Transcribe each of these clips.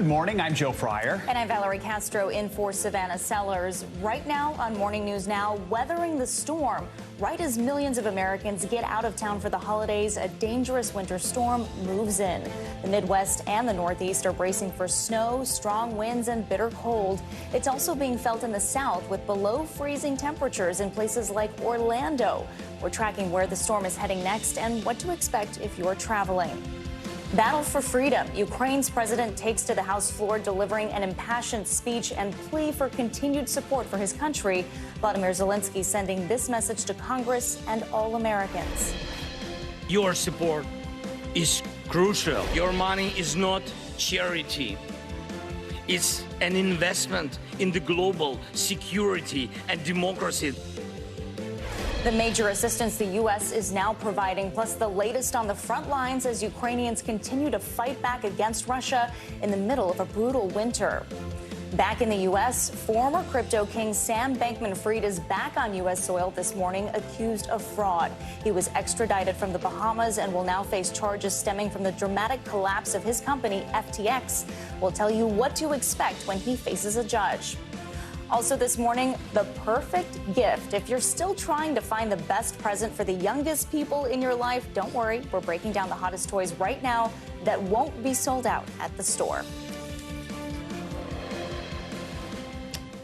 Good morning, I'm Joe Fryer. And I'm Valerie Castro in for Savannah Sellers. Right now on Morning News Now, weathering the storm. Right as millions of Americans get out of town for the holidays, a dangerous winter storm moves in. The Midwest and the Northeast are bracing for snow, strong winds, and bitter cold. It's also being felt in the South with below freezing temperatures in places like Orlando. We're tracking where the storm is heading next and what to expect if you're traveling. Battle for freedom. Ukraine's president takes to the House floor, delivering an impassioned speech and plea for continued support for his country. Vladimir Zelenskyy sending this message to Congress and all Americans. Your support is crucial. Your money is not charity. It's an investment in the global security and democracy. The major assistance the U.S. is now providing, plus the latest on the front lines as Ukrainians continue to fight back against Russia in the middle of a brutal winter. Back in the U.S., former crypto king Sam Bankman-Fried is back on U.S. soil this morning, accused of fraud. He was extradited from the Bahamas and will now face charges stemming from the dramatic collapse of his company, FTX. We'll tell you what to expect when he faces a judge. Also this morning, the perfect gift. If you're still trying to find the best present for the youngest people in your life, don't worry. We're breaking down the hottest toys right now that won't be sold out at the store.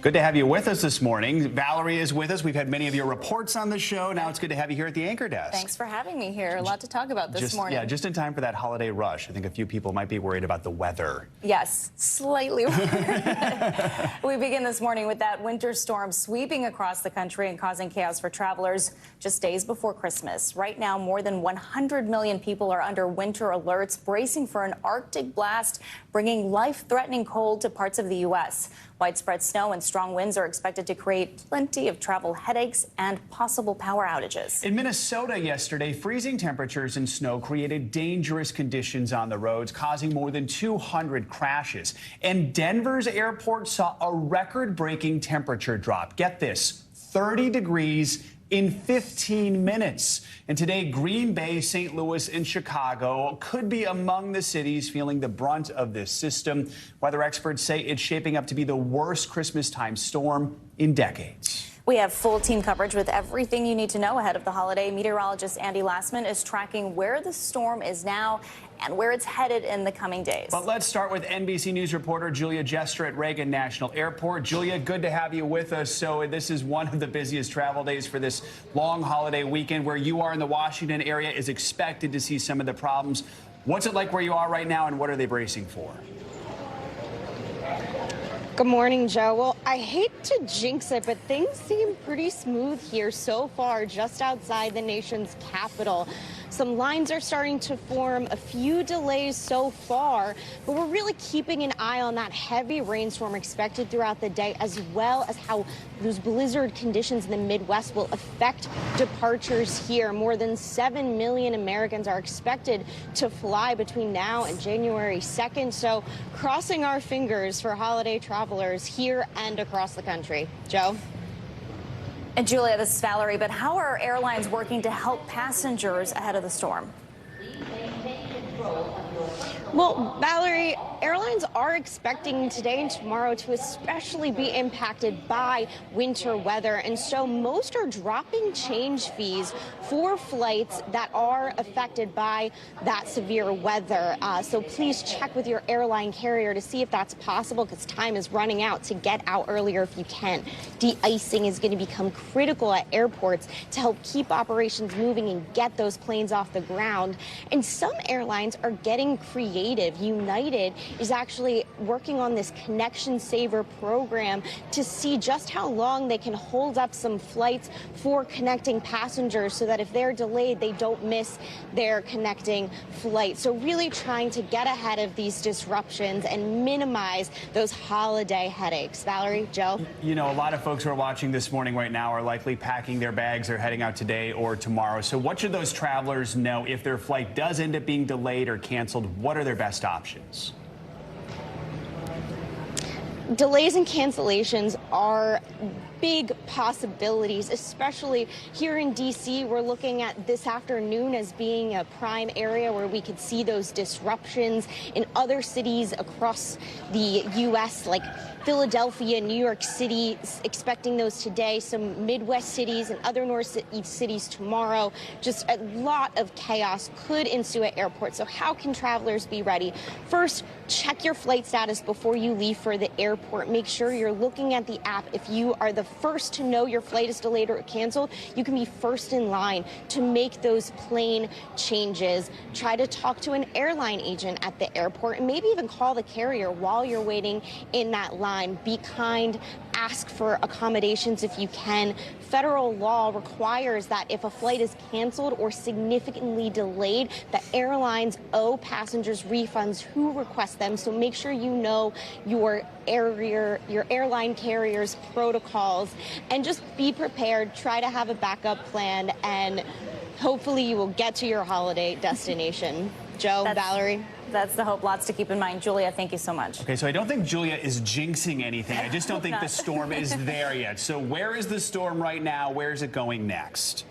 Good to have you with us this morning. Valerie is with us. We've had many of your reports on the show. Now it's good to have you here at the anchor desk. Thanks for having me here. A lot to talk about this morning. Yeah, just in time for that holiday rush. I think a few people might be worried about the weather. Yes, slightly worried. We begin this morning with that winter storm sweeping across the country and causing chaos for travelers just days before Christmas. Right now, more than 100 million people are under winter alerts, bracing for an Arctic blast, bringing life-threatening cold to parts of the U.S. Widespread snow and strong winds are expected to create plenty of travel headaches and possible power outages. In Minnesota yesterday, freezing temperatures and snow created dangerous conditions on the roads, causing more than 200 crashes. And Denver's airport saw a record-breaking temperature drop. Get this, 30 degrees in 15 minutes. And today, Green Bay, St. Louis, and Chicago could be among the cities feeling the brunt of this system. Weather experts say it's shaping up to be the worst Christmas time storm in decades. We have full team coverage with everything you need to know ahead of the holiday. Meteorologist Andy Lassman is tracking where the storm is now and where it's headed in the coming days. But let's start with NBC News reporter Julia Jester at Reagan National Airport. Julia, good to have you with us. So this is one of the busiest travel days for this long holiday weekend. Where you are in the Washington area is expected to see some of the problems. What's it like where you are right now, and what are they bracing for? Good morning, Joe. Well, I hate to jinx it, but things seem pretty smooth here so far just outside the nation's capital. Some lines are starting to form, a few delays so far, but we're really keeping an eye on that heavy rainstorm expected throughout the day, as well as how those blizzard conditions in the Midwest will affect departures here. More than 7 million Americans are expected to fly between now and January 2nd, so crossing our fingers for holiday travelers here and across the country. Joe? And Julia, this is Valerie, but how are airlines working to help passengers ahead of the storm? Well, Valerie, airlines are expecting today and tomorrow to especially be impacted by winter weather, and so most are dropping change fees for flights that are affected by that severe weather. So please check with your airline carrier to see if that's possible, because time is running out to get out earlier if you can. De-icing is going to become critical at airports to help keep operations moving and get those planes off the ground. And some airlines are getting creative. United is actually working on this Connection Saver program to see just how long they can hold up some flights for connecting passengers so that if they're delayed, they don't miss their connecting flight. So really trying to get ahead of these disruptions and minimize those holiday headaches. Valerie, Joe? You know, a lot of folks who are watching this morning right now are likely packing their bags. They're heading out today or tomorrow. So what should those travelers know if their flight does end up being delayed or canceled? What are their best options? Delays and cancellations are big possibilities, especially here in D.C. We're looking at this afternoon as being a prime area where we could see those disruptions in other cities across the U.S., like Philadelphia, New York City, expecting those today, some Midwest cities and other Northeast cities tomorrow. Just a lot of chaos could ensue at airports. So how can travelers be ready? First, check your flight status before you leave for the airport. Make sure you're looking at the app. If you are the first to know your flight is delayed or canceled, you can be first in line to make those plane changes. Try to talk to an airline agent at the airport and maybe even call the carrier while you're waiting in that line. Be kind, ask for accommodations if you can. Federal law requires that if a flight is canceled or significantly delayed, that airlines owe passengers refunds who request them. So make sure you know your airline carrier's protocols and just be prepared. Try to have a backup plan, and hopefully you will get to your holiday destination. Joe, Valerie. That's the hope. Lots to keep in mind. Julia, thank you so much. Okay, so I don't think Julia is jinxing anything. I just don't think the storm is there yet. So where is the storm right now? Where is it going next?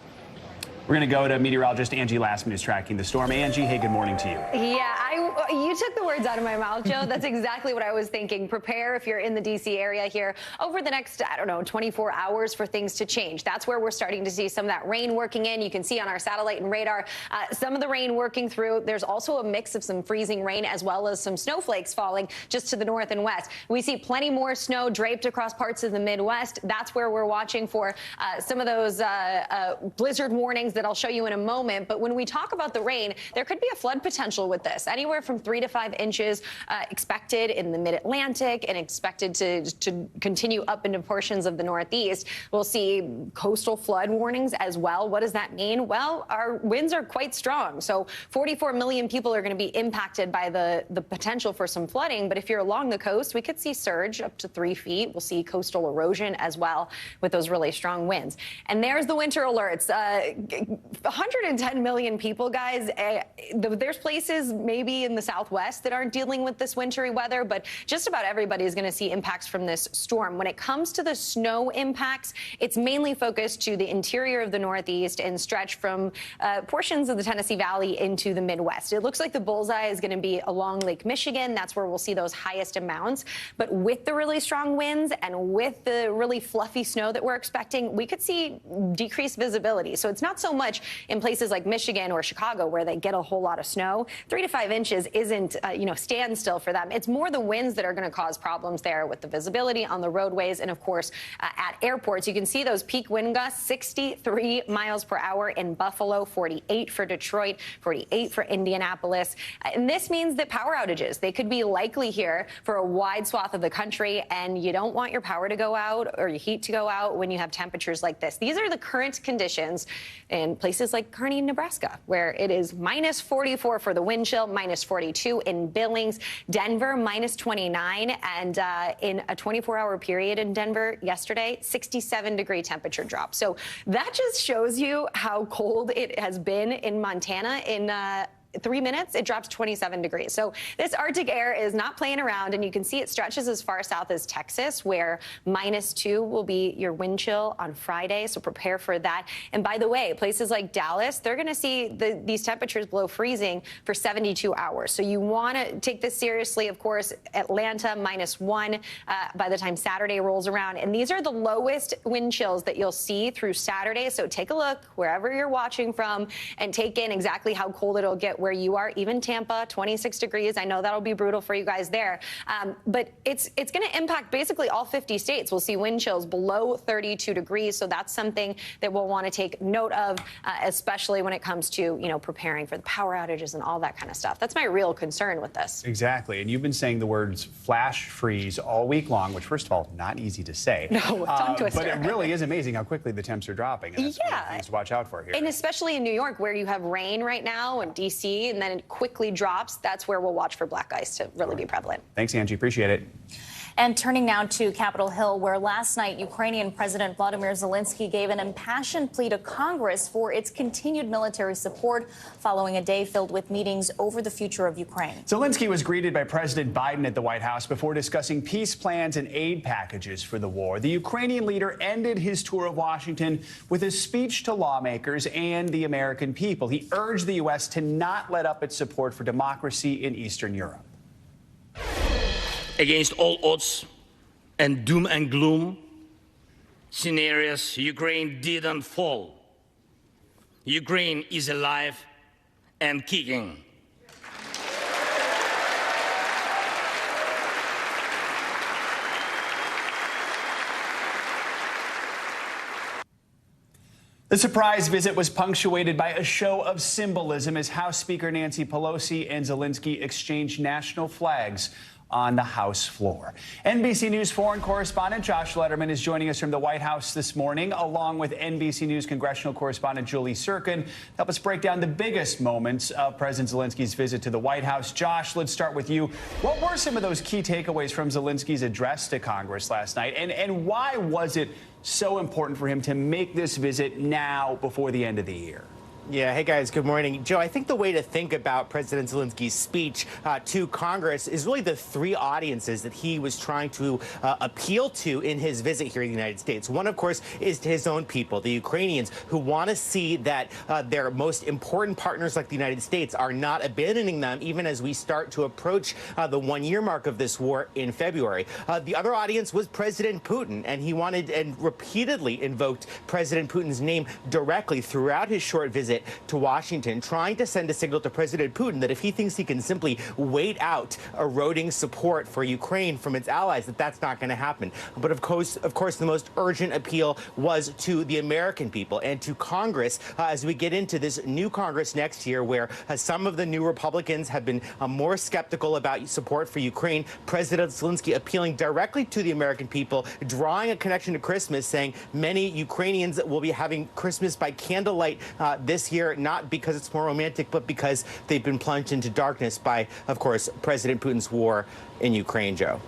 We're going to go to meteorologist Angie Lastman, who's tracking the storm. Angie, hey, good morning to you. Yeah, you took the words out of my mouth, Joe. That's exactly what I was thinking. Prepare if you're in the D.C. area here over the next, 24 hours for things to change. That's where we're starting to see some of that rain working in. You can see on our satellite and radar some of the rain working through. There's also a mix of some freezing rain as well as some snowflakes falling just to the north and west. We see plenty more snow draped across parts of the Midwest. That's where we're watching for some of those blizzard warnings that I'll show you in a moment. But when we talk about the rain, there could be a flood potential with this. Anywhere from 3 to 5 inches expected in the mid-Atlantic and expected to continue up into portions of the Northeast. We'll see coastal flood warnings as well. What does that mean? Well, our winds are quite strong. So 44 million people are going to be impacted by the potential for some flooding. But if you're along the coast, we could see surge up to 3 feet. We'll see coastal erosion as well with those really strong winds. And there's the winter alerts. 110 million people, guys. There's places maybe in the Southwest that aren't dealing with this wintry weather, but just about everybody is going to see impacts from this storm. When it comes to the snow impacts, it's mainly focused to the interior of the Northeast and stretch from portions of the Tennessee Valley into the Midwest. It looks like the bullseye is going to be along Lake Michigan. That's where we'll see those highest amounts. But with the really strong winds and with the really fluffy snow that we're expecting, we could see decreased visibility. So it's not so much in places like Michigan or Chicago where they get a whole lot of snow. 3 to 5 inches isn't, standstill for them. It's more the winds that are going to cause problems there with the visibility on the roadways and, of course, at airports. You can see those peak wind gusts, 63 miles per hour in Buffalo, 48 for Detroit, 48 for Indianapolis. And this means that power outages, they could be likely here for a wide swath of the country, and you don't want your power to go out or your heat to go out when you have temperatures like this. These are the current conditions in places like Kearney, Nebraska, where it is minus 44 for the wind chill, minus 42 in Billings, Denver, minus 29, and in a 24-hour period in Denver yesterday, 67-degree temperature drop. So that just shows you how cold it has been in Montana in 3 minutes, it drops 27 degrees. So this Arctic air is not playing around, and you can see it stretches as far south as Texas, where -2 will be your wind chill on Friday. So prepare for that. And by the way, places like Dallas, they're going to see these temperatures below freezing for 72 hours. So you want to take this seriously. Of course, Atlanta, -1 by the time Saturday rolls around. And these are the lowest wind chills that you'll see through Saturday. So take a look wherever you're watching from and take in exactly how cold it'll get where you are. Even Tampa, 26 degrees. I know that'll be brutal for you guys there. But it's going to impact basically all 50 states. We'll see wind chills below 32 degrees. So that's something that we'll want to take note of, especially when it comes to, preparing for the power outages and all that kind of stuff. That's my real concern with this. Exactly. And you've been saying the words flash freeze all week long, which, first of all, not easy to say. No, tongue twister. But it really is amazing how quickly the temps are dropping. And that's one of the things to watch out for here. And especially in New York, where you have rain right now, and D.C., and then it quickly drops. That's where we'll watch for black ice to really be prevalent. Thanks, Angie. Appreciate it. And turning now to Capitol Hill, where last night Ukrainian President Volodymyr Zelenskyy gave an impassioned plea to Congress for its continued military support following a day filled with meetings over the future of Ukraine. Zelenskyy was greeted by President Biden at the White House before discussing peace plans and aid packages for the war. The Ukrainian leader ended his tour of Washington with a speech to lawmakers and the American people. He urged the U.S. to not let up its support for democracy in Eastern Europe. Against all odds and doom and gloom scenarios, Ukraine didn't fall. Ukraine is alive and kicking. The surprise visit was punctuated by a show of symbolism as House Speaker Nancy Pelosi and Zelenskyy exchanged national flags on the House floor. NBC News foreign correspondent Josh Letterman is joining us from the White House this morning, along with NBC News congressional correspondent Julie Serkin, to help us break down the biggest moments of President Zelenskyy's visit to the White House. Josh, let's start with you. What were some of those key takeaways from Zelenskyy's address to Congress last night, and why was it so important for him to make this visit now before the end of the year? Yeah, hey guys, good morning. Joe, I think the way to think about President Zelenskyy's speech to Congress is really the three audiences that he was trying to appeal to in his visit here in the United States. One, of course, is to his own people, the Ukrainians, who want to see that their most important partners like the United States are not abandoning them, even as we start to approach the one-year mark of this war in February. The other audience was President Putin, and he wanted and repeatedly invoked President Putin's name directly throughout his short visit to Washington, trying to send a signal to President Putin that if he thinks he can simply wait out eroding support for Ukraine from its allies, that's not going to happen. But of course, the most urgent appeal was to the American people and to Congress as we get into this new Congress next year, where some of the new Republicans have been more skeptical about support for Ukraine. President Zelenskyy appealing directly to the American people, drawing a connection to Christmas, saying many Ukrainians will be having Christmas by candlelight this year, not because it's more romantic, but because they've been plunged into darkness by, of course, President Putin's war in Ukraine, Joe.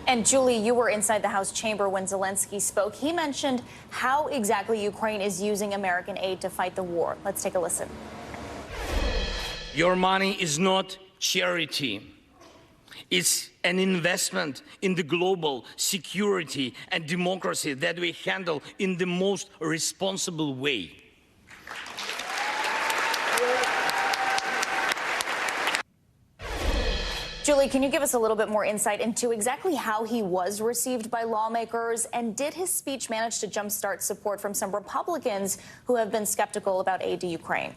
And Julie, you were inside the House chamber when Zelenskyy spoke. He mentioned how exactly Ukraine is using American aid to fight the war. Let's take a listen. Your money is not charity. It's an investment in the global security and democracy that we handle in the most responsible way. Julie, can you give us a little bit more insight into exactly how he was received by lawmakers? And did his speech manage to jumpstart support from some Republicans who have been skeptical about aid to Ukraine?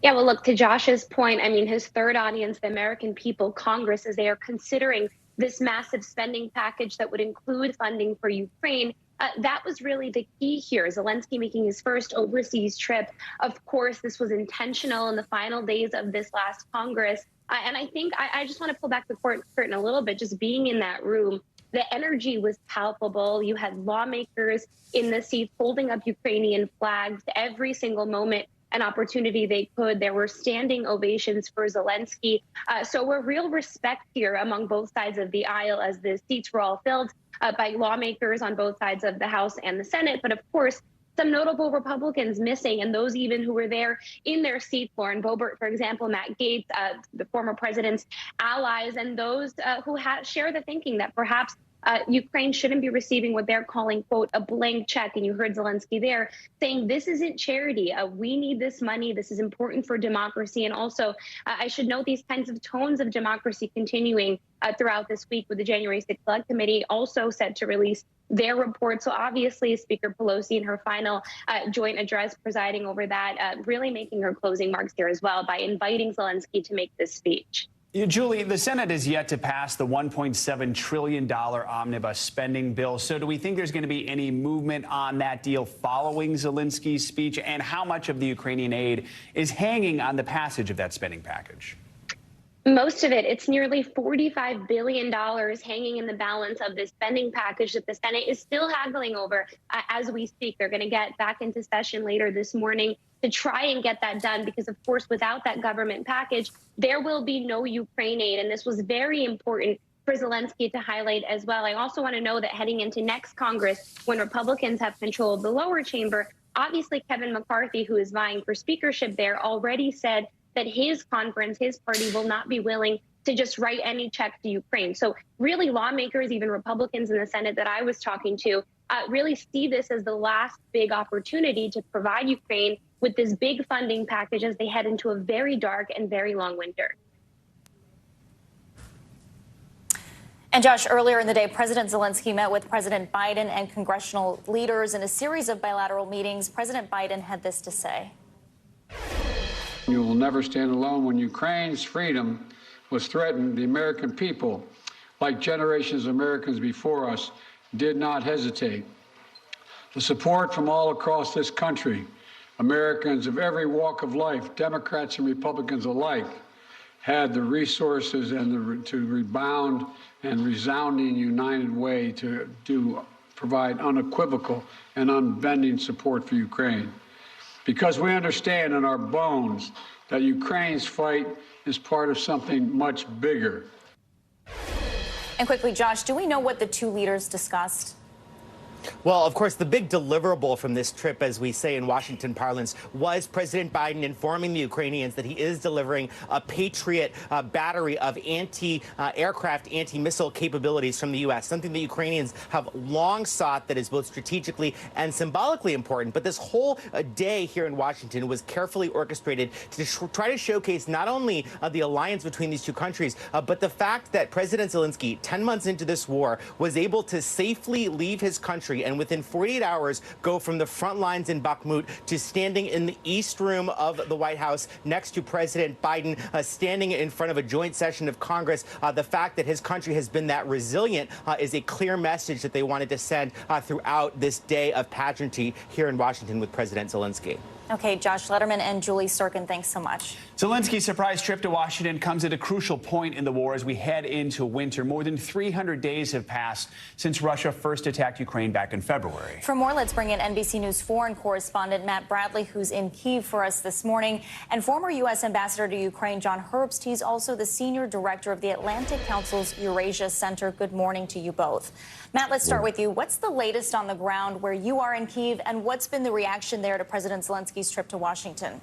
Yeah, well, look, to Josh's point, I mean, his third audience, the American people, Congress, as they are considering this massive spending package that would include funding for Ukraine. That was really the key here. Zelenskyy making his first overseas trip. Of course, this was intentional in the final days of this last Congress. And I think I just want to pull back the curtain a little bit, just being in that room. The energy was palpable. You had lawmakers in the seats holding up Ukrainian flags every single moment, an opportunity they could. There were standing ovations for Zelenskyy. So a real respect here among both sides of the aisle as the seats were all filled by lawmakers on both sides of the House and the Senate. But of course, some notable Republicans missing, and those even who were there in their seats, Lauren Boebert, for example, Matt Gaetz, the former president's allies, and those who share the thinking that perhaps Ukraine shouldn't be receiving what they're calling, quote, a blank check. And you heard Zelenskyy there saying this isn't charity. We need this money. This is important for democracy. And also, I should note these kinds of tones of democracy continuing throughout this week, with the January 6th Select Committee also set to release their report. So obviously, Speaker Pelosi in her final joint address presiding over that, really making her closing marks here as well by inviting Zelenskyy to make this speech. Julie, the Senate has yet to pass the $1.7 trillion omnibus spending bill. So do we think there's going to be any movement on that deal following Zelenskyy's speech? And how much of the Ukrainian aid is hanging on the passage of that spending package? Most of it. It's nearly $45 billion hanging in the balance of this spending package that the Senate is still haggling over as we speak. They're going to get back into session later this morning to try and get that done, because, of course, without that government package, there will be no Ukraine aid. And this was very important for Zelenskyy to highlight as well. I also want to know that heading into next Congress, when Republicans have control of the lower chamber, obviously Kevin McCarthy, who is vying for speakership there, already said that his conference, his party, will not be willing to just write any check to Ukraine. So really, lawmakers, even Republicans in the Senate that I was talking to, really see this as the last big opportunity to provide Ukraine with this big funding package as they head into a very dark and very long winter. And Josh, earlier in the day, President Zelenskyy met with President Biden and congressional leaders in a series of bilateral meetings. President Biden had this to say. You will never stand alone. When Ukraine's freedom was threatened, the American people, like generations of Americans before us, did not hesitate. The support from all across this country, Americans of every walk of life, Democrats and Republicans alike, had the resources and to rebound and resounding united way to provide unequivocal and unbending support for Ukraine. Because we understand in our bones that Ukraine's fight is part of something much bigger. And quickly, Josh, do we know what the two leaders discussed? Well, of course, the big deliverable from this trip, as we say in Washington parlance, was President Biden informing the Ukrainians that he is delivering a Patriot battery of anti-aircraft, anti-missile capabilities from the U.S., something the Ukrainians have long sought that is both strategically and symbolically important. But this whole day here in Washington was carefully orchestrated to try to showcase not only the alliance between these two countries, but the fact that President Zelenskyy, 10 months into this war, was able to safely leave his country and within 48 hours go from the front lines in Bakhmut to standing in the East Room of the White House next to President Biden, standing in front of a joint session of Congress. The fact that his country has been that resilient is a clear message that they wanted to send throughout this day of pageantry here in Washington with President Zelenskyy. Okay, Josh Letterman and Julie Sturkin, thanks so much. Zelensky's surprise trip to Washington comes at a crucial point in the war as we head into winter. More than 300 days have passed since Russia first attacked Ukraine back in February. For more, let's bring in NBC News foreign correspondent Matt Bradley, who's in Kyiv for us this morning, and former U.S. Ambassador to Ukraine John Herbst. He's also the senior director of the Atlantic Council's Eurasia Center. Good morning to you both. Matt, let's start with you. What's the latest on the ground where you are in Kyiv, and what's been the reaction there to President Zelensky's trip to Washington?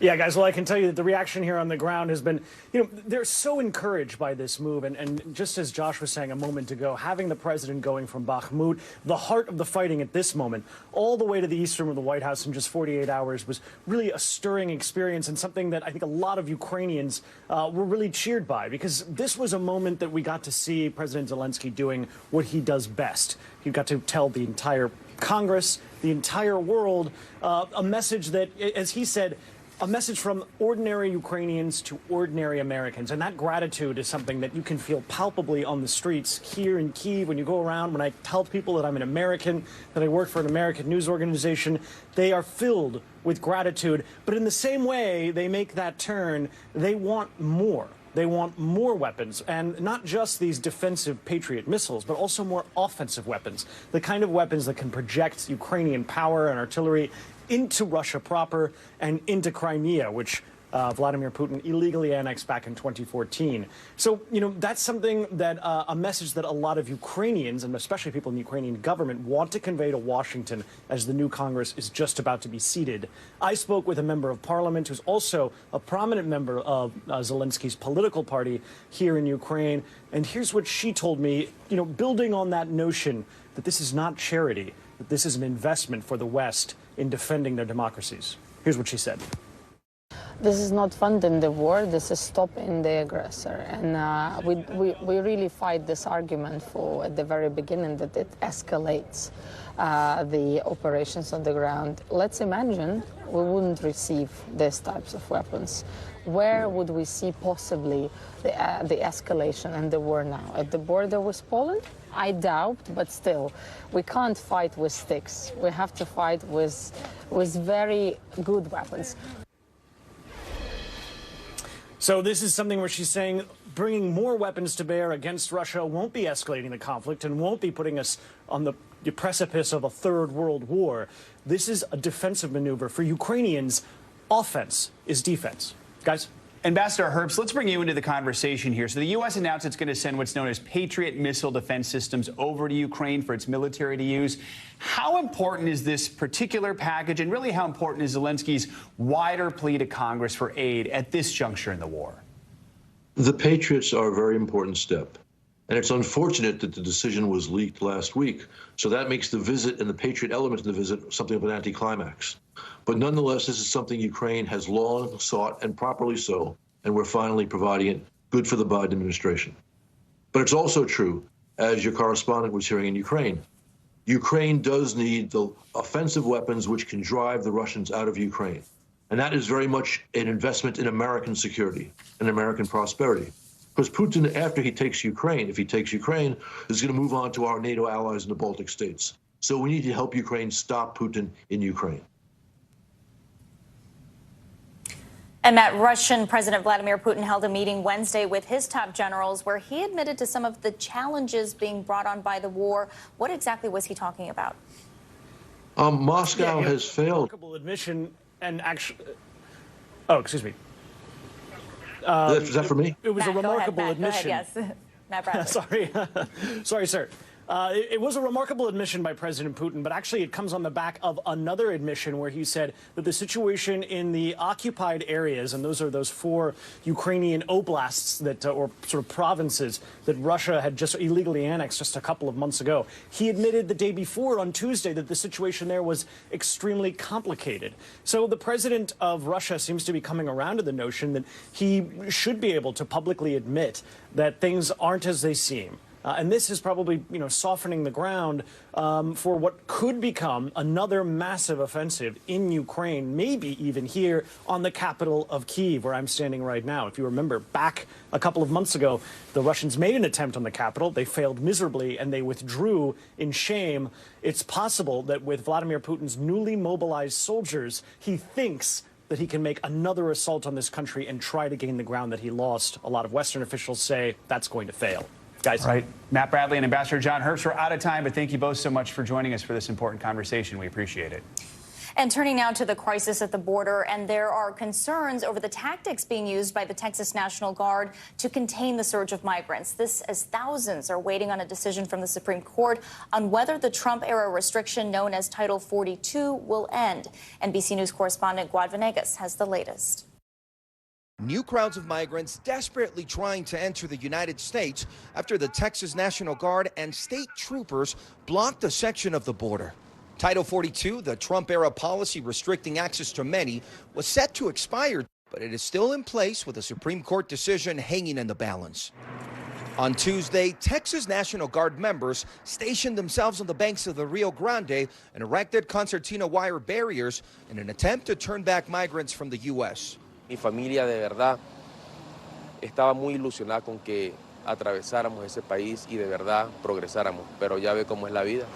Yeah, guys, well, I can tell you that the reaction here on the ground has been, they're so encouraged by this move. And just as Josh was saying a moment ago, having the president going from Bakhmut, the heart of the fighting at this moment, all the way to the East Room of the White House in just 48 hours was really a stirring experience and something that I think a lot of Ukrainians were really cheered by, because this was a moment that we got to see President Zelenskyy doing what he does best. He got to tell the entire Congress, the entire world, a message that, as he said, a message from ordinary Ukrainians to ordinary Americans. And that gratitude is something that you can feel palpably on the streets here in Kyiv. When you go around, when I tell people that I'm an American, that I work for an American news organization, they are filled with gratitude. But in the same way they make that turn, they want more. They want more weapons, and not just these defensive Patriot missiles, but also more offensive weapons, the kind of weapons that can project Ukrainian power and artillery into Russia proper and into Crimea, which Vladimir Putin illegally annexed back in 2014. So, that's something that a message that a lot of Ukrainians, and especially people in the Ukrainian government, want to convey to Washington as the new Congress is just about to be seated. I spoke with a member of parliament who's also a prominent member of Zelenskyy's political party here in Ukraine. And here's what she told me, building on that notion that this is not charity, that this is an investment for the West in defending their democracies. Here's what she said. This is not funding the war, this is stopping the aggressor. And we really fight this argument for, at the very beginning, that it escalates the operations on the ground. Let's imagine we wouldn't receive these types of weapons. Where would we see possibly the escalation and the war now? At the border with Poland? I doubt, but still, we can't fight with sticks. We have to fight with very good weapons. So this is something where she's saying bringing more weapons to bear against Russia won't be escalating the conflict and won't be putting us on the precipice of a third world war. This is a defensive maneuver. For Ukrainians, offense is defense. Guys? Ambassador Herbst, let's bring you into the conversation here. So the U.S. announced it's going to send what's known as Patriot missile defense systems over to Ukraine for its military to use. How important is this particular package, and really how important is Zelensky's wider plea to Congress for aid at this juncture in the war? The Patriots are a very important step. And it's unfortunate that the decision was leaked last week. So that makes the visit and the Patriot element of the visit something of an anticlimax. But nonetheless, this is something Ukraine has long sought, and properly so, and we're finally providing it. Good for the Biden administration. But it's also true, as your correspondent was hearing in Ukraine, Ukraine does need the offensive weapons which can drive the Russians out of Ukraine. And that is very much an investment in American security and American prosperity. Because Putin, after he takes Ukraine, if he takes Ukraine, is going to move on to our NATO allies in the Baltic states. So we need to help Ukraine stop Putin in Ukraine. And Matt, Russian President Vladimir Putin held a meeting Wednesday with his top generals where he admitted to some of the challenges being brought on by the war. What exactly was he talking about? Moscow has failed. Admission and actually, oh, excuse me. Is that for me? It was Matt, a remarkable admission. Go ahead, yes. Matt Bradley. Sorry, sir. It was a remarkable admission by President Putin, but actually it comes on the back of another admission where he said that the situation in the occupied areas, and those are those 4 Ukrainian oblasts that, or sort of provinces that Russia had just illegally annexed just a couple of months ago. He admitted the day before on Tuesday that the situation there was extremely complicated. So the president of Russia seems to be coming around to the notion that he should be able to publicly admit that things aren't as they seem. And this is probably, softening the ground for what could become another massive offensive in Ukraine, maybe even here on the capital of Kyiv, where I'm standing right now. If you remember, back a couple of months ago, the Russians made an attempt on the capital. They failed miserably, and they withdrew in shame. It's possible that with Vladimir Putin's newly mobilized soldiers, he thinks that he can make another assault on this country and try to gain the ground that he lost. A lot of Western officials say that's going to fail. Guys. Right. Matt Bradley and Ambassador John Herbst, we're out of time, but thank you both so much for joining us for this important conversation. We appreciate it. And turning now to the crisis at the border, and there are concerns over the tactics being used by the Texas National Guard to contain the surge of migrants. This as thousands are waiting on a decision from the Supreme Court on whether the Trump-era restriction known as Title 42 will end. NBC News correspondent Guad Venegas has the latest. New crowds of migrants desperately trying to enter the United States after the Texas National Guard and state troopers blocked a section of the border. Title 42, the Trump-era policy restricting access to many, was set to expire, but it is still in place with a Supreme Court decision hanging in the balance. On Tuesday, Texas National Guard members stationed themselves on the banks of the Rio Grande and erected concertina wire barriers in an attempt to turn back migrants from the U.S. Mi familia de verdad estaba muy ilusionada con que atravesáramos ese país y de verdad progresáramos, pero ya ve cómo es la vida.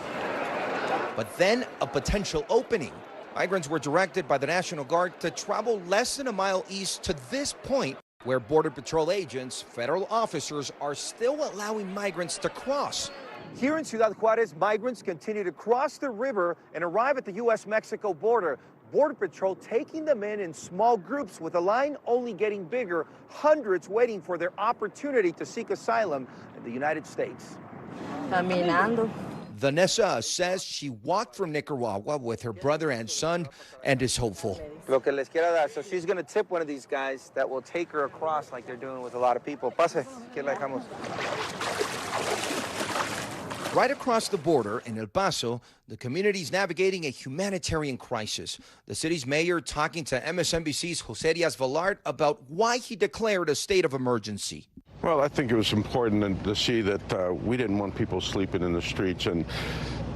But then a potential opening. Migrants were directed by the National Guard to travel less than a mile east to this point where Border Patrol agents, federal officers, are still allowing migrants to cross. Here in Ciudad Juarez, migrants continue to cross the river and arrive at the U.S.-Mexico border. Border Patrol taking them in small groups with a line only getting bigger, hundreds waiting for their opportunity to seek asylum in the United States. Caminando. Vanessa says she walked from Nicaragua with her brother and son and is hopeful. Lo que les quiero dar, so she's going to tip one of these guys that will take her across like they're doing with a lot of people. Pase, que la dejamos. Right across the border in El Paso, the community is navigating a humanitarian crisis. The city's mayor talking to MSNBC's Jose Diaz Vallard about why he declared a state of emergency. Well, I think it was important to see that we didn't want people sleeping in the streets, and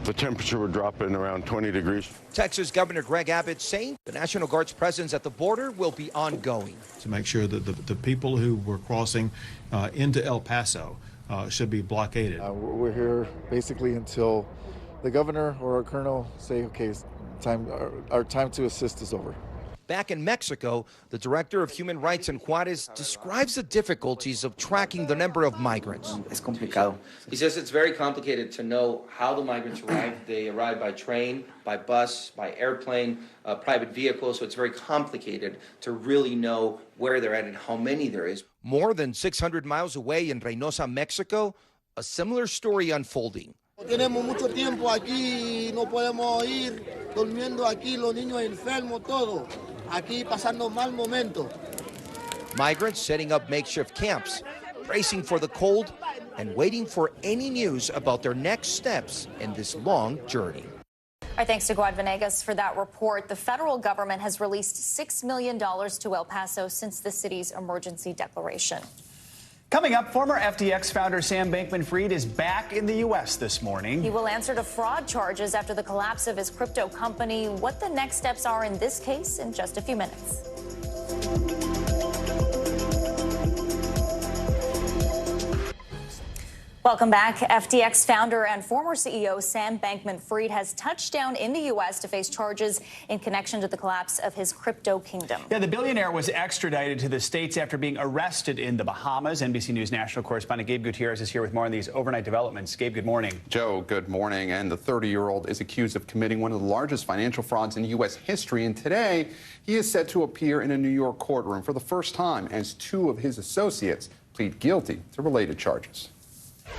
the temperature would drop in around 20 degrees. Texas Governor Greg Abbott saying the National Guard's presence at the border will be ongoing. To make sure that the people who were crossing into El Paso should be blockaded. We're here basically until the governor or our colonel say, okay, our time to assist is over. Back in Mexico, the director of human rights in Juarez describes the difficulties of tracking the number of migrants. Es complicado. He says it's very complicated to know how the migrants arrive. They arrive by train, by bus, by airplane, private vehicle, so it's very complicated to really know where they're at and how many there is. More than 600 miles away in Reynosa, Mexico, a similar story unfolding. Tenemos mucho tiempo aquí, no podemos ir durmiendo aquí, los niños enfermos, todo. Aquí pasando mal momento. Migrants setting up makeshift camps, bracing for the cold, and waiting for any news about their next steps in this long journey. All right, thanks to Guad Venegas for that report. The federal government has released $6 million to El Paso since the city's emergency declaration. Coming up, former FTX founder Sam Bankman-Fried is back in the U.S. this morning. He will answer to fraud charges after the collapse of his crypto company. What the next steps are in this case in just a few minutes. Welcome back. FTX founder and former CEO Sam Bankman-Fried has touched down in the U.S. to face charges in connection to the collapse of his crypto kingdom. Yeah, the billionaire was extradited to the States after being arrested in the Bahamas. NBC News national correspondent Gabe Gutierrez is here with more on these overnight developments. Gabe, good morning. Joe, good morning. And the 30-year-old is accused of committing one of the largest financial frauds in U.S. history. And today, he is set to appear in a New York courtroom for the first time as two of his associates plead guilty to related charges.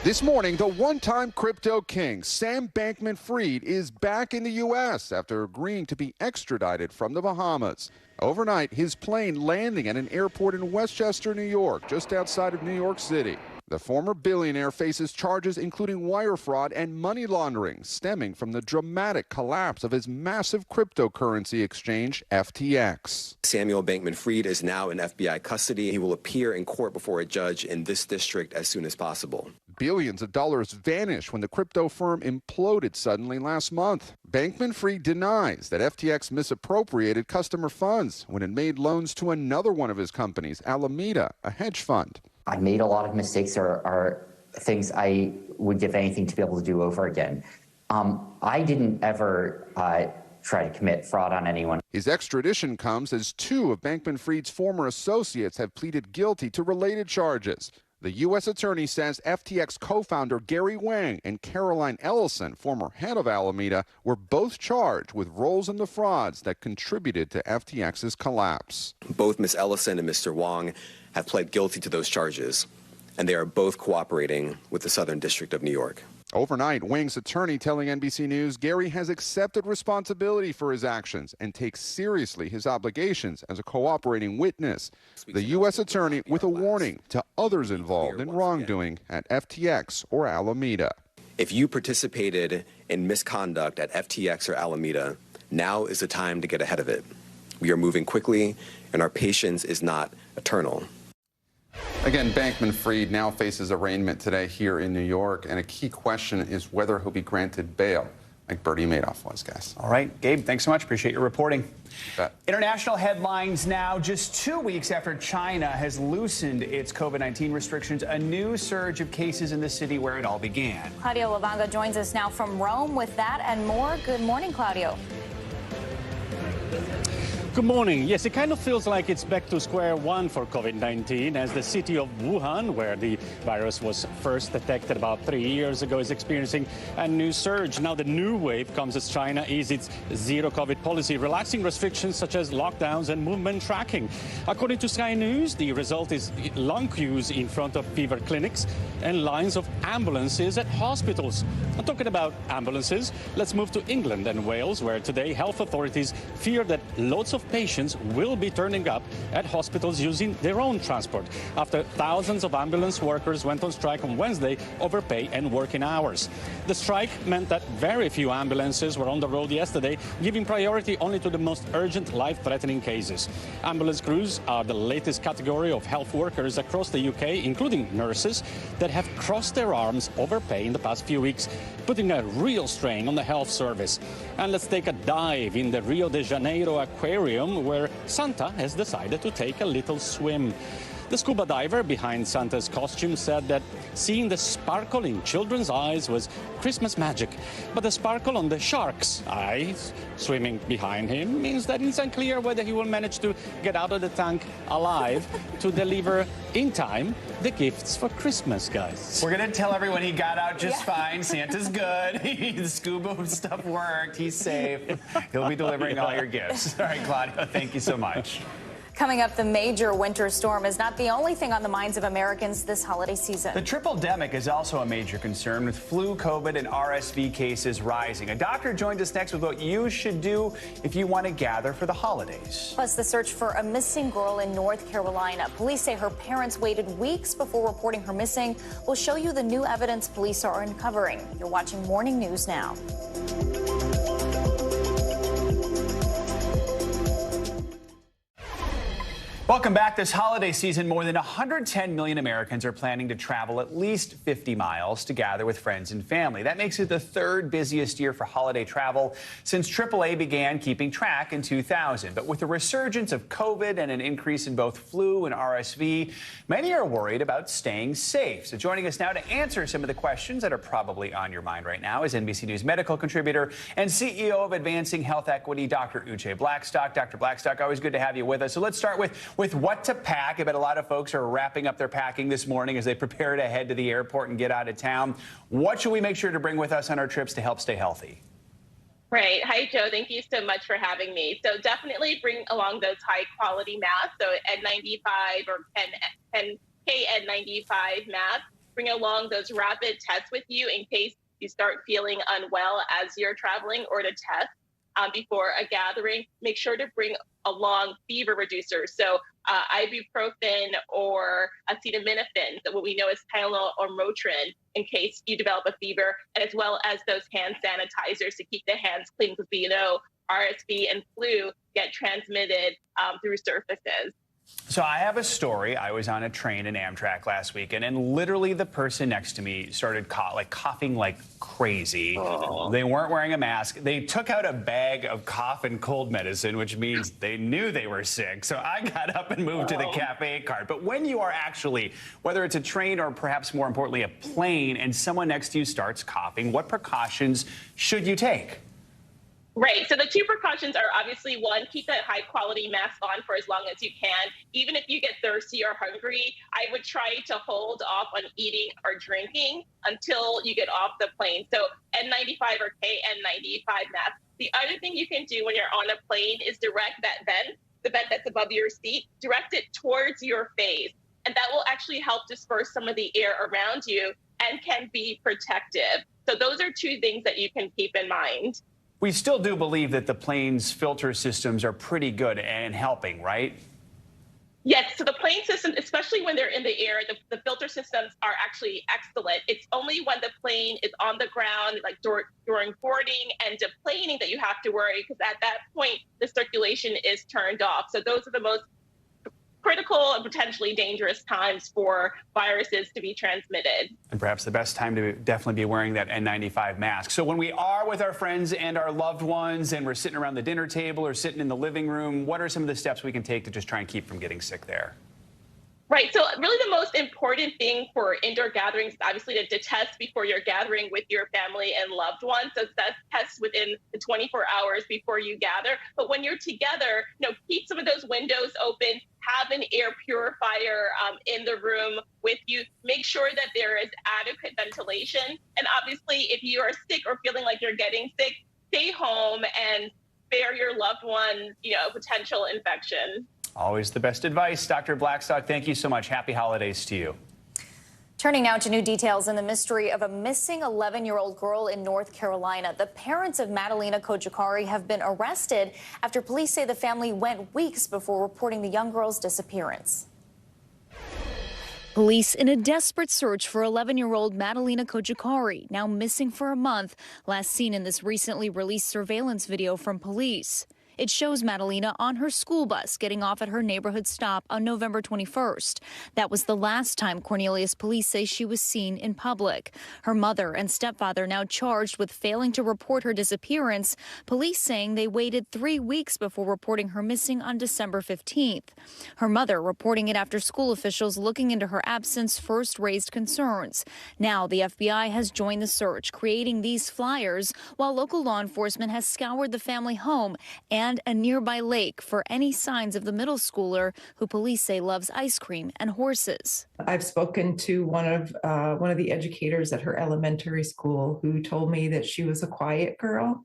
This morning, the one-time crypto king, Sam Bankman-Fried, is back in the U.S. after agreeing to be extradited from the Bahamas. Overnight, his plane landing at an airport in Westchester, New York, just outside of New York City. The former billionaire faces charges including wire fraud and money laundering, stemming from the dramatic collapse of his massive cryptocurrency exchange, FTX. Samuel Bankman-Fried is now in FBI custody. He will appear in court before a judge in this district as soon as possible. Billions of dollars vanished when the crypto firm imploded suddenly last month. Bankman-Fried denies that FTX misappropriated customer funds when it made loans to another one of his companies, Alameda, a hedge fund. I made a lot of mistakes or things I would give anything to be able to do over again. I didn't ever try to commit fraud on anyone. His extradition comes as two of Bankman-Fried's former associates have pleaded guilty to related charges. The U.S. attorney says FTX co-founder Gary Wang and Caroline Ellison, former head of Alameda, were both charged with roles in the frauds that contributed to FTX's collapse. Both Ms. Ellison and Mr. Wang have pled guilty to those charges, and they are both cooperating with the Southern District of New York. Overnight, Wang's attorney telling NBC News Gary has accepted responsibility for his actions and takes seriously his obligations as a cooperating witness. The U.S. attorney with a warning to others involved in wrongdoing at FTX or Alameda. If you participated in misconduct at FTX or Alameda, now is the time to get ahead of it. We are moving quickly, and our patience is not eternal. Again, Bankman-Fried now faces arraignment today here in New York, and a key question is whether he'll be granted bail, like Bernie Madoff was, guys. All right, Gabe, thanks so much. Appreciate your reporting. International headlines now. Just 2 weeks after China has loosened its COVID-19 restrictions, a new surge of cases in the city where it all began. Claudio Lavanga joins us now from Rome with that and more. Good morning, Claudio. Good morning. Yes, it kind of feels like it's back to square one for COVID-19 as the city of Wuhan, where the virus was first detected about 3 years ago, is experiencing a new surge. Now the new wave comes as China eases its zero-COVID policy, relaxing restrictions such as lockdowns and movement tracking. According to Sky News, the result is long queues in front of fever clinics and lines of ambulances at hospitals. I'm talking about ambulances. Let's move to England and Wales, where today health authorities fear that loads of patients will be turning up at hospitals using their own transport after thousands of ambulance workers went on strike on Wednesday over pay and working hours. The strike meant that very few ambulances were on the road yesterday, giving priority only to the most urgent life-threatening cases. Ambulance crews are the latest category of health workers across the UK, including nurses, that have crossed their arms over pay in the past few weeks, putting a real strain on the health service. And let's take a dive in the Rio de Janeiro aquarium, where Santa has decided to take a little swim. The scuba diver behind Santa's costume said that seeing the sparkle in children's eyes was Christmas magic. But the sparkle on the shark's eyes swimming behind him means that it's unclear whether he will manage to get out of the tank alive to deliver in time the gifts for Christmas, guys. We're going to tell everyone he got out just fine. Santa's good. The scuba stuff worked. He's safe. He'll be delivering all your gifts. All right, Claudio, thank you so much. Coming up, the major winter storm is not the only thing on the minds of Americans this holiday season. The triple-demic is also a major concern, with flu, COVID, and RSV cases rising. A doctor joins us next with what you should do if you want to gather for the holidays. Plus, the search for a missing girl in North Carolina. Police say her parents waited weeks before reporting her missing. We'll show you the new evidence police are uncovering. You're watching Morning News Now. Welcome back. This holiday season, more than 110 million Americans are planning to travel at least 50 miles to gather with friends and family. That makes it the third busiest year for holiday travel since AAA began keeping track in 2000. But with a resurgence of COVID and an increase in both flu and RSV, many are worried about staying safe. So joining us now to answer some of the questions that are probably on your mind right now is NBC News medical contributor and CEO of Advancing Health Equity, Dr. Uche Blackstock. Dr. Blackstock, always good to have you with us. So let's start with what to pack. I bet a lot of folks are wrapping up their packing this morning as they prepare to head to the airport and get out of town. What should we make sure to bring with us on our trips to help stay healthy? Right. Hi, Joe. Thank you so much for having me. So definitely bring along those high quality masks. So N95 or KN95 masks. Bring along those rapid tests with you in case you start feeling unwell as you're traveling or to test before a gathering. Make sure to bring along fever reducers. So ibuprofen or acetaminophen, so what we know is Tylenol or Motrin, in case you develop a fever, and as well as those hand sanitizers to keep the hands clean, because we know RSV and flu get transmitted through surfaces. So I have a story. I was on a train in Amtrak last weekend, and literally the person next to me started coughing like crazy. Aww. They weren't wearing a mask. They took out a bag of cough and cold medicine, which means they knew they were sick. So I got up and moved to the cafe cart. But when you are actually, whether it's a train or perhaps more importantly a plane, and someone next to you starts coughing, what precautions should you take? Right. So the two precautions are obviously, one, keep that high quality mask on for as long as you can. Even if you get thirsty or hungry, I would try to hold off on eating or drinking until you get off the plane. So N95 or KN95 mask. The other thing you can do when you're on a plane is direct that vent, the vent that's above your seat, direct it towards your face. And that will actually help disperse some of the air around you and can be protective. So those are two things that you can keep in mind. We still do believe that the plane's filter systems are pretty good and helping, right? Yes, so the plane system, especially when they're in the air, the filter systems are actually excellent. It's only when the plane is on the ground, like during boarding and deplaning, that you have to worry, because at that point, the circulation is turned off. So those are the most critical and potentially dangerous times for viruses to be transmitted. And perhaps the best time to definitely be wearing that N95 mask. So when we are with our friends and our loved ones and we're sitting around the dinner table or sitting in the living room, what are some of the steps we can take to just try and keep from getting sick there? Right. So really the most important thing for indoor gatherings is obviously to test before you're gathering with your family and loved ones. So that's test within the 24 hours before you gather. But when you're together, keep some of those windows open, have an air purifier in the room with you. Make sure that there is adequate ventilation. And obviously, if you are sick or feeling like you're getting sick, stay home and spare your loved one, potential infection. Always the best advice. Dr. Blackstock, thank you so much. Happy holidays to you. Turning now to new details in the mystery of a missing 11-year-old girl in North Carolina. The parents of Madalena Kojikari have been arrested after police say the family went weeks before reporting the young girl's disappearance. Police in a desperate search for 11-year-old Madalena Kojikari, now missing for a month, last seen in this recently released surveillance video from police. It shows Madalina on her school bus getting off at her neighborhood stop on November 21st. That was the last time Cornelius police say she was seen in public. Her mother and stepfather now charged with failing to report her disappearance. Police saying they waited 3 weeks before reporting her missing on December 15th. Her mother reporting it after school officials looking into her absence first raised concerns. Now the FBI has joined the search, creating these flyers, while local law enforcement has scoured the family home and a nearby lake for any signs of the middle schooler who police say loves ice cream and horses. I've spoken to one of the educators at her elementary school who told me that she was a quiet girl.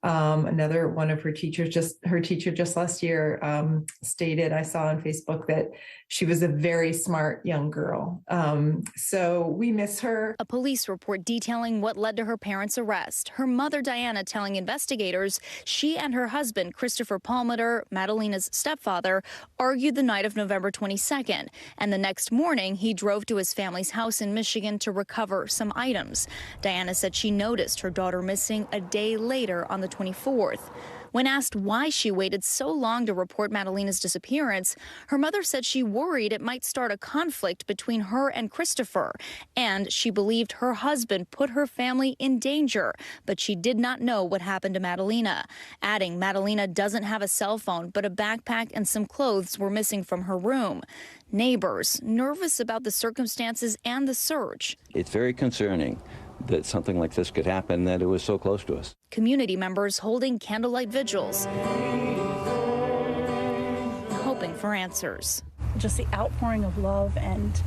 Another one of her teachers, her teacher just last year, stated, I saw on Facebook, that she was a very smart young girl. So we miss her. A police report detailing what led to her parents' arrest. Her mother, Diana, telling investigators she and her husband, Christopher Palmater, Madalina's stepfather, argued the night of November 22nd. And the next morning, he drove to his family's house in Michigan to recover some items. Diana said she noticed her daughter missing a day later on the 24th. When asked why she waited so long to report Madalina's disappearance, her mother said she worried it might start a conflict between her and Christopher, and she believed her husband put her family in danger, but she did not know what happened to Madalina, adding Madalina doesn't have a cell phone, but a backpack and some clothes were missing from her room. Neighbors nervous about the circumstances and the search. It's very concerning that something like this could happen, that it was so close to us. Community members holding candlelight vigils, hoping for answers. Just the outpouring of love and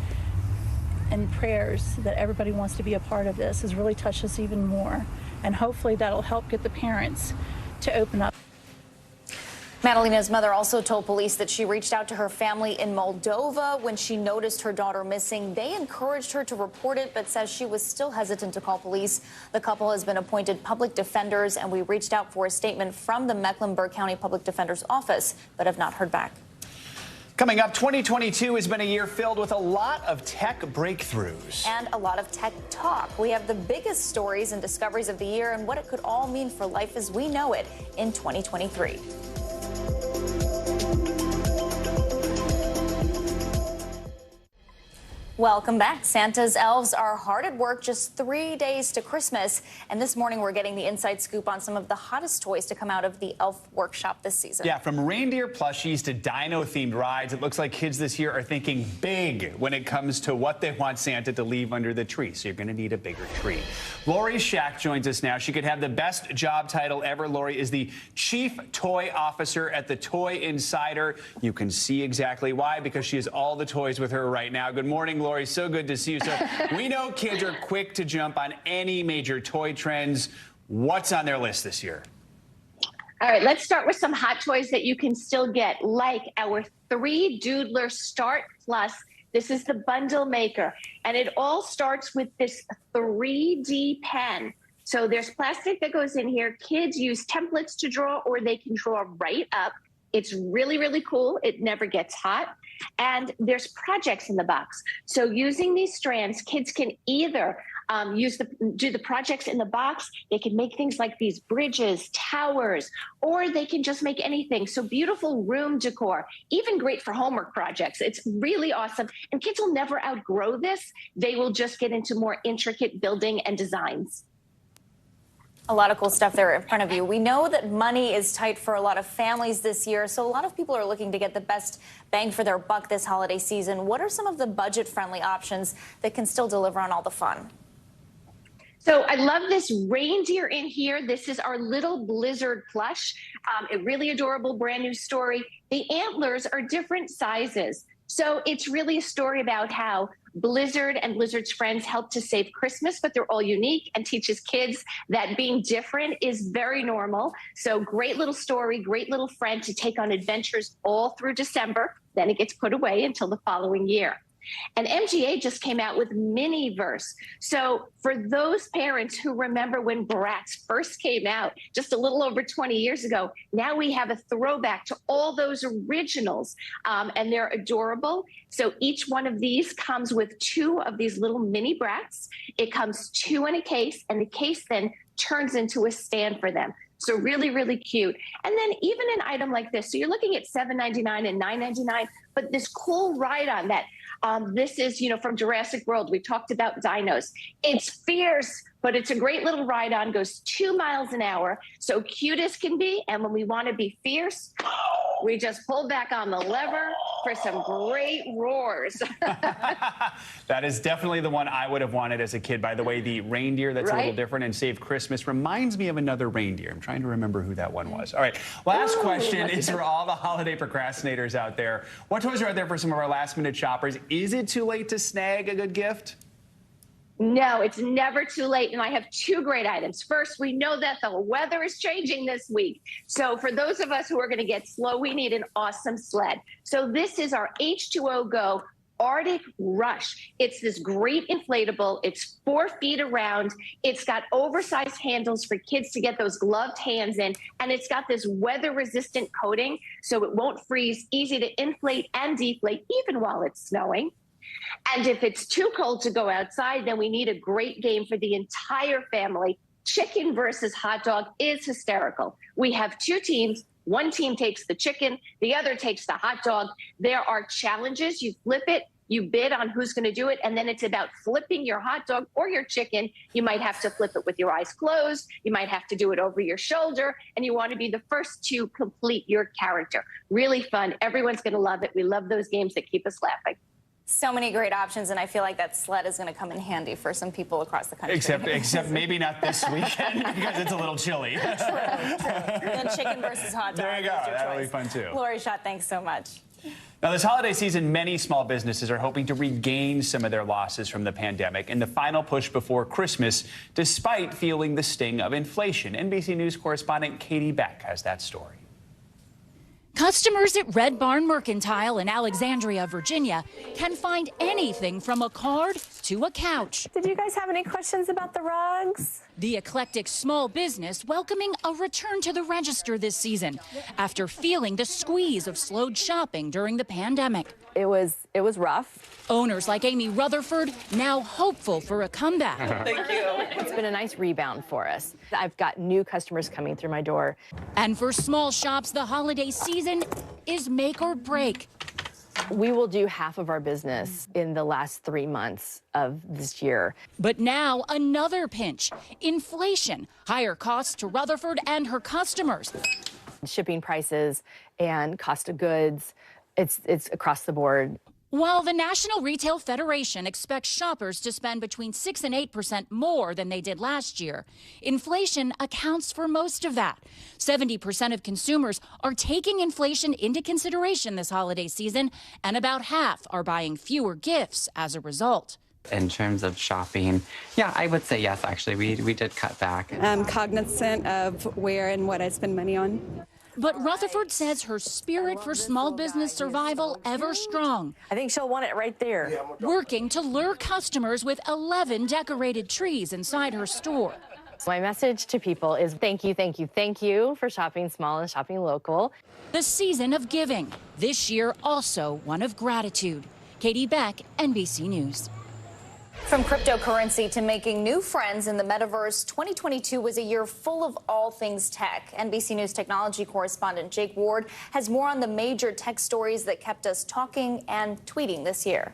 prayers that everybody wants to be a part of this has really touched us even more. And hopefully that'll help get the parents to open up. Madalina's mother also told police that she reached out to her family in Moldova when she noticed her daughter missing. They encouraged her to report it, but says she was still hesitant to call police. The couple has been appointed public defenders, and we reached out for a statement from the Mecklenburg County Public Defender's Office, but have not heard back. Coming up, 2022 has been a year filled with a lot of tech breakthroughs. And a lot of tech talk. We have the biggest stories and discoveries of the year and what it could all mean for life as we know it in 2023. Welcome back. Santa's elves are hard at work just 3 days to Christmas. And this morning, we're getting the inside scoop on some of the hottest toys to come out of the elf workshop this season. Yeah, from reindeer plushies to dino-themed rides, it looks like kids this year are thinking big when it comes to what they want Santa to leave under the tree. So you're going to need a bigger tree. Lori Shack joins us now. She could have the best job title ever. Lori is the Chief Toy Officer at the Toy Insider. You can see exactly why, because she has all the toys with her right now. Good morning, Lori. So good to see you. So we know kids are quick to jump on any major toy trends. What's on their list this year? All right, let's start with some hot toys that you can still get, like our 3-Doodler Start Plus. This is the bundle maker, and it all starts with this 3D pen. So there's plastic that goes in here. Kids use templates to draw, or they can draw right up. It's really, really cool. It never gets hot. And there's projects in the box. So using these strands, kids can either do the projects in the box. They can make things like these bridges, towers, or they can just make anything. So beautiful room decor, even great for homework projects. It's really awesome. And kids will never outgrow this. They will just get into more intricate building and designs. A lot of cool stuff there in front of you. We know that money is tight for a lot of families this year, so a lot of people are looking to get the best bang for their buck this holiday season. What are some of the budget-friendly options that can still deliver on all the fun? So I love this reindeer in here. This is our little Blizzard plush. A really adorable brand new story. The antlers are different sizes. So it's really a story about how Blizzard and Blizzard's friends help to save Christmas, but they're all unique, and teaches kids that being different is very normal. So great little story, great little friend to take on adventures all through December. Then it gets put away until the following year. And MGA just came out with Miniverse. So for those parents who remember when Bratz first came out just a little over 20 years ago, now we have a throwback to all those originals, and they're adorable. So each one of these comes with 2 of these little mini Bratz. It comes 2 in a case, and the case then turns into a stand for them. So really, really cute. And then even an item like this. So you're looking at $7.99 and $9.99, but this cool ride-on that this is, from Jurassic World. We talked about dinos. It's fierce, but it's a great little ride-on, goes 2 miles an hour. So cute as can be. And when we want to be fierce, we just pull back on the lever for some great roars. That is definitely the one I would have wanted as a kid. By the way, the reindeer that's a little different and Save Christmas reminds me of another reindeer. I'm trying to remember who that one was. All right, last question is for all the holiday procrastinators out there. What toys are out there for some of our last-minute shoppers? Is it too late to snag a good gift? No, it's never too late. And I have 2 great items. First, we know that the weather is changing this week. So for those of us who are going to get slow, we need an awesome sled. So this is our H2O Go Arctic Rush. It's this great inflatable. It's 4 feet around. It's got oversized handles for kids to get those gloved hands in. And it's got this weather-resistant coating, so it won't freeze, easy to inflate and deflate, even while it's snowing. And if it's too cold to go outside, then we need a great game for the entire family. Chicken versus hot dog is hysterical. We have 2 teams. One team takes the chicken, the other takes the hot dog. There are challenges. You flip it, you bid on who's going to do it, and then it's about flipping your hot dog or your chicken. You might have to flip it with your eyes closed. You might have to do it over your shoulder, and you want to be the first to complete your character. Really fun. Everyone's going to love it. We love those games that keep us laughing. So many great options, and I feel like that sled is going to come in handy for some people across the country. Except maybe not this weekend because it's a little chilly. True. Then chicken versus hot dog. There you go. That'll be fun too. Lori Schott, thanks so much. Now, this holiday season, many small businesses are hoping to regain some of their losses from the pandemic in the final push before Christmas, despite feeling the sting of inflation. NBC News correspondent Katie Beck has that story. Customers at Red Barn Mercantile in Alexandria, Virginia, can find anything from a card to a couch. Did you guys have any questions about the rugs? The eclectic small business welcoming a return to the register this season after feeling the squeeze of slowed shopping during the pandemic. It was rough. Owners like Amy Rutherford now hopeful for a comeback. Thank you. It's been a nice rebound for us. I've got new customers coming through my door. And for small shops, the holiday season is make or break. We will do half of our business in the last 3 months of this year. But now another pinch, inflation, higher costs to Rutherford and her customers. Shipping prices and cost of goods, it's across the board. While the National Retail Federation expects shoppers to spend between 6% and 8% more than they did last year, inflation accounts for most of that. 70% of consumers are taking inflation into consideration this holiday season, and about half are buying fewer gifts as a result. In terms of shopping, yeah, I would say yes, actually. We did cut back. I'm cognizant of where and what I spend money on. But Rutherford says her spirit for small business survival ever strong. I think she'll want it right there. Working to lure customers with 11 decorated trees inside her store. My message to people is thank you, thank you, thank you for shopping small and shopping local. The season of giving, this year also one of gratitude. Katie Beck, NBC News. From cryptocurrency to making new friends in the metaverse, 2022 was a year full of all things tech. NBC News technology correspondent Jake Ward has more on the major tech stories that kept us talking and tweeting this year.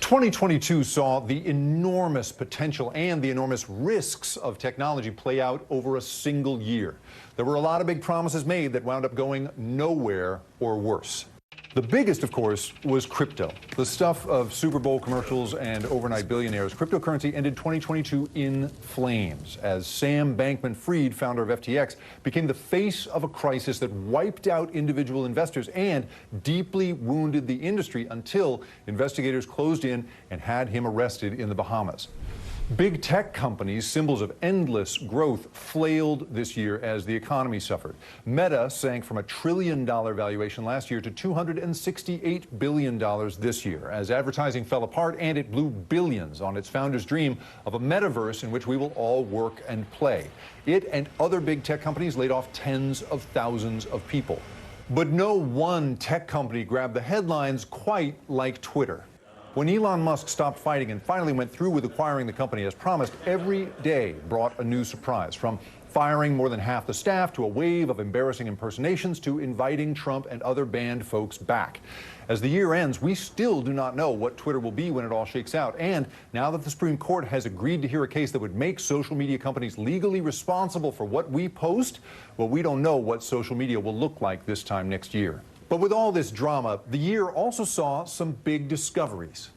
2022 saw the enormous potential and the enormous risks of technology play out over a single year. There were a lot of big promises made that wound up going nowhere or worse. The biggest, of course, was crypto. The stuff of Super Bowl commercials and overnight billionaires. Cryptocurrency ended 2022 in flames as Sam Bankman-Fried, founder of FTX, became the face of a crisis that wiped out individual investors and deeply wounded the industry until investigators closed in and had him arrested in the Bahamas. Big tech companies, symbols of endless growth, flailed this year as the economy suffered. Meta sank from $1 trillion valuation last year to $268 billion this year as advertising fell apart and it blew billions on its founder's dream of a metaverse in which we will all work and play. It and other big tech companies laid off tens of thousands of people. But no one tech company grabbed the headlines quite like Twitter. When Elon Musk stopped fighting and finally went through with acquiring the company as promised, every day brought a new surprise, from firing more than half the staff to a wave of embarrassing impersonations to inviting Trump and other banned folks back. As the year ends, we still do not know what Twitter will be when it all shakes out. And now that the Supreme Court has agreed to hear a case that would make social media companies legally responsible for what we post, well, we don't know what social media will look like this time next year. But with all this drama, the year also saw some big discoveries.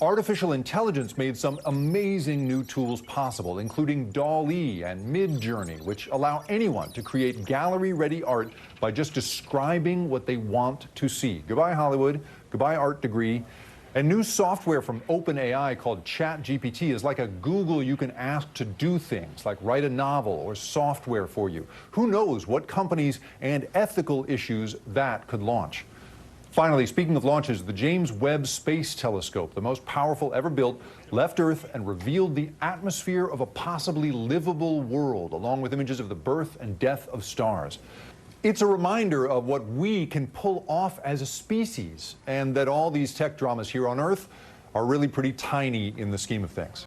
Artificial intelligence made some amazing new tools possible, including Dolly and Midjourney, which allow anyone to create gallery-ready art by just describing what they want to see. Goodbye, Hollywood. Goodbye, art degree. And new software from OpenAI called ChatGPT is like a Google you can ask to do things, like write a novel or software for you. Who knows what companies and ethical issues that could launch? Finally, speaking of launches, the James Webb Space Telescope, the most powerful ever built, left Earth and revealed the atmosphere of a possibly livable world, along with images of the birth and death of stars. It's a reminder of what we can pull off as a species, and that all these tech dramas here on Earth are really pretty tiny in the scheme of things.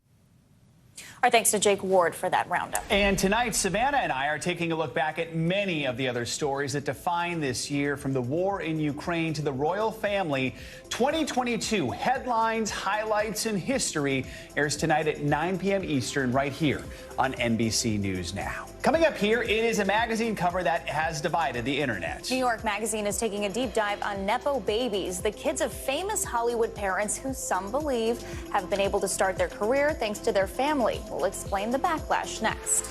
Our thanks to Jake Ward for that roundup. And tonight, Savannah and I are taking a look back at many of the other stories that define this year, from the war in Ukraine to the royal family. 2022 headlines, highlights, and history airs tonight at 9 p.m. Eastern right here on NBC News Now. Coming up here, it is a magazine cover that has divided the internet. New York Magazine is taking a deep dive on Nepo babies, the kids of famous Hollywood parents who some believe have been able to start their career thanks to their family. We'll explain the backlash next.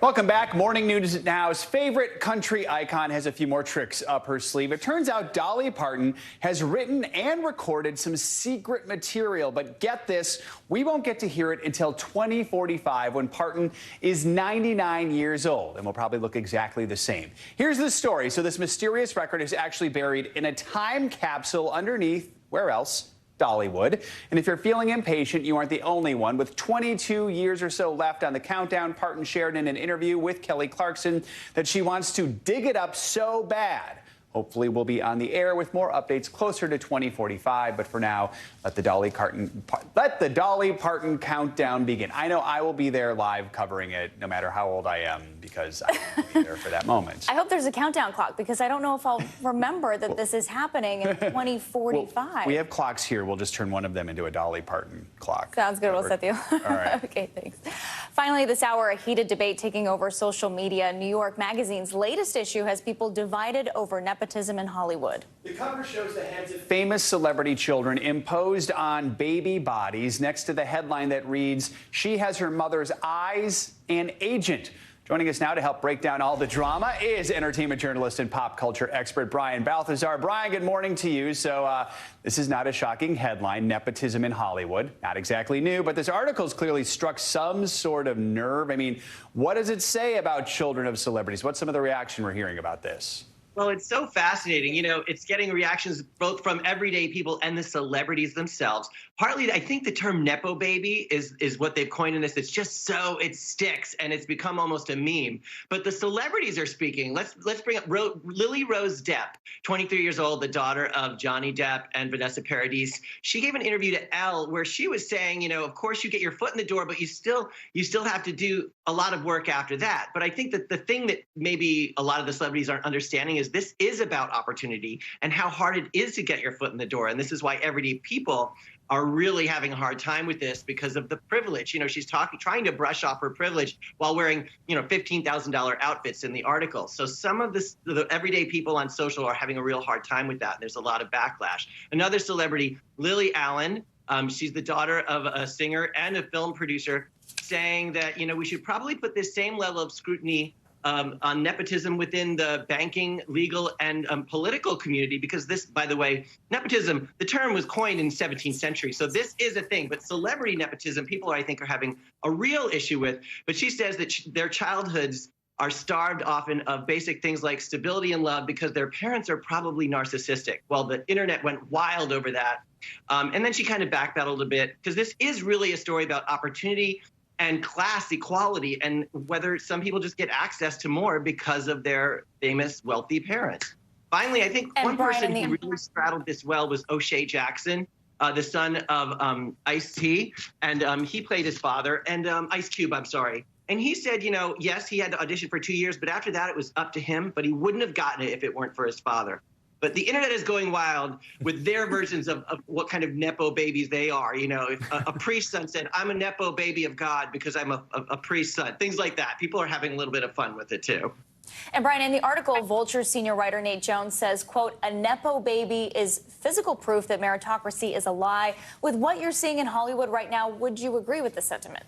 Welcome back. Morning News Now's favorite country icon has a few more tricks up her sleeve. It turns out Dolly Parton has written and recorded some secret material. But get this, we won't get to hear it until 2045, when Parton is 99 years old and will probably look exactly the same. Here's the story. So this mysterious record is actually buried in a time capsule underneath, where else? Dollywood. And if you're feeling impatient, you aren't the only one. With 22 years or so left on the countdown, Parton shared in an interview with Kelly Clarkson that she wants to dig it up so bad. Hopefully we'll be on the air with more updates closer to 2045. But for now, let the Dolly Parton countdown begin. I know I will be there live covering it, no matter how old I am, because I will be there for that moment. I hope there's a countdown clock, because I don't know if I'll remember that this is happening in 2045. Well, we have clocks here. We'll just turn one of them into a Dolly Parton clock. Sounds good. We'll set the alarm. All right. Okay, thanks. Finally, this hour, a heated debate taking over social media. New York Magazine's latest issue has people divided over nepotism in Hollywood. The cover shows the heads of famous celebrity children imposed on baby bodies next to the headline that reads, "She has her mother's eyes and agent." Joining us now to help break down all the drama is entertainment journalist and pop culture expert Brian Balthazar. Brian, good morning to you. So this is not a shocking headline, nepotism in Hollywood. Not exactly new, but this article's clearly struck some sort of nerve. I mean, what does it say about children of celebrities? What's some of the reaction we're hearing about this? Well, it's so fascinating. You know, it's getting reactions both from everyday people and the celebrities themselves. Partly, I think the term Nepo baby is what they've coined in this. It's just so it sticks, and it's become almost a meme. But the celebrities are speaking. Let's bring up Lily Rose Depp, 23 years old, the daughter of Johnny Depp and Vanessa Paradis. She gave an interview to Elle where she was saying, you know, of course you get your foot in the door, but you still have to do a lot of work after that. But I think that the thing that maybe a lot of the celebrities aren't understanding is this is about opportunity and how hard it is to get your foot in the door. And this is why everyday people are really having a hard time with this because of the privilege. You know, she's trying to brush off her privilege while wearing, you know, $15,000 outfits in the article. So some of the everyday people on social are having a real hard time with that. And there's a lot of backlash. Another celebrity, Lily Allen, she's the daughter of a singer and a film producer, saying that, you know, we should probably put this same level of scrutiny on nepotism within the banking, legal, and political community, because this, by the way, nepotism, the term was coined in the 17th century. So this is a thing. But celebrity nepotism, people, I think, are having a real issue with. But she says that their childhoods are starved often of basic things like stability and love because their parents are probably narcissistic. Well, the internet went wild over that. And then she kind of backpedaled a bit, because this is really a story about opportunity and class equality, and whether some people just get access to more because of their famous wealthy parents. Finally, I think And one Brian, person who really straddled this well was O'Shea Jackson, the son of Ice-T, and he played his father, and Ice Cube, I'm sorry. And he said, yes, he had to audition for 2 years, but after that, it was up to him, but he wouldn't have gotten it if it weren't for his father. But the internet is going wild with their versions of what kind of Nepo babies they are. If a priest's son said, I'm a Nepo baby of God because I'm a priest's son, things like that. People are having a little bit of fun with it, too. And Brian, in the article, Vulture's senior writer Nate Jones says, quote, a Nepo baby is physical proof that meritocracy is a lie. With what you're seeing in Hollywood right now, would you agree with the sentiment?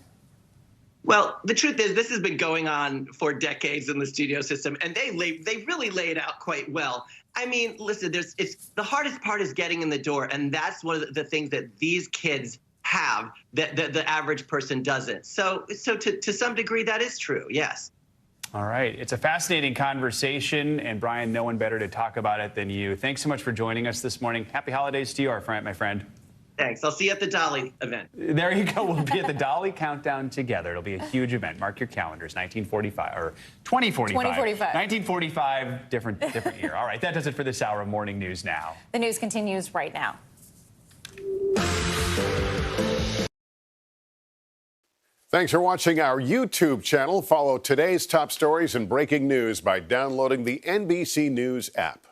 Well, the truth is this has been going on for decades in the studio system, and they really lay it out quite well. I mean, listen, the hardest part is getting in the door, and that's one of the things that these kids have that the average person doesn't. So to some degree, that is true, yes. All right. It's a fascinating conversation, and Brian, no one better to talk about it than you. Thanks so much for joining us this morning. Happy holidays to you, my friend. Thanks. I'll see you at the Dolly event. There you go. We'll be at the Dolly Countdown together. It'll be a huge event. Mark your calendars. 1945 or 2045. 1945. Different year. All right. That does it for this hour of Morning News Now. The news continues right now. Thanks for watching our YouTube channel. Follow today's top stories and breaking news by downloading the NBC News app.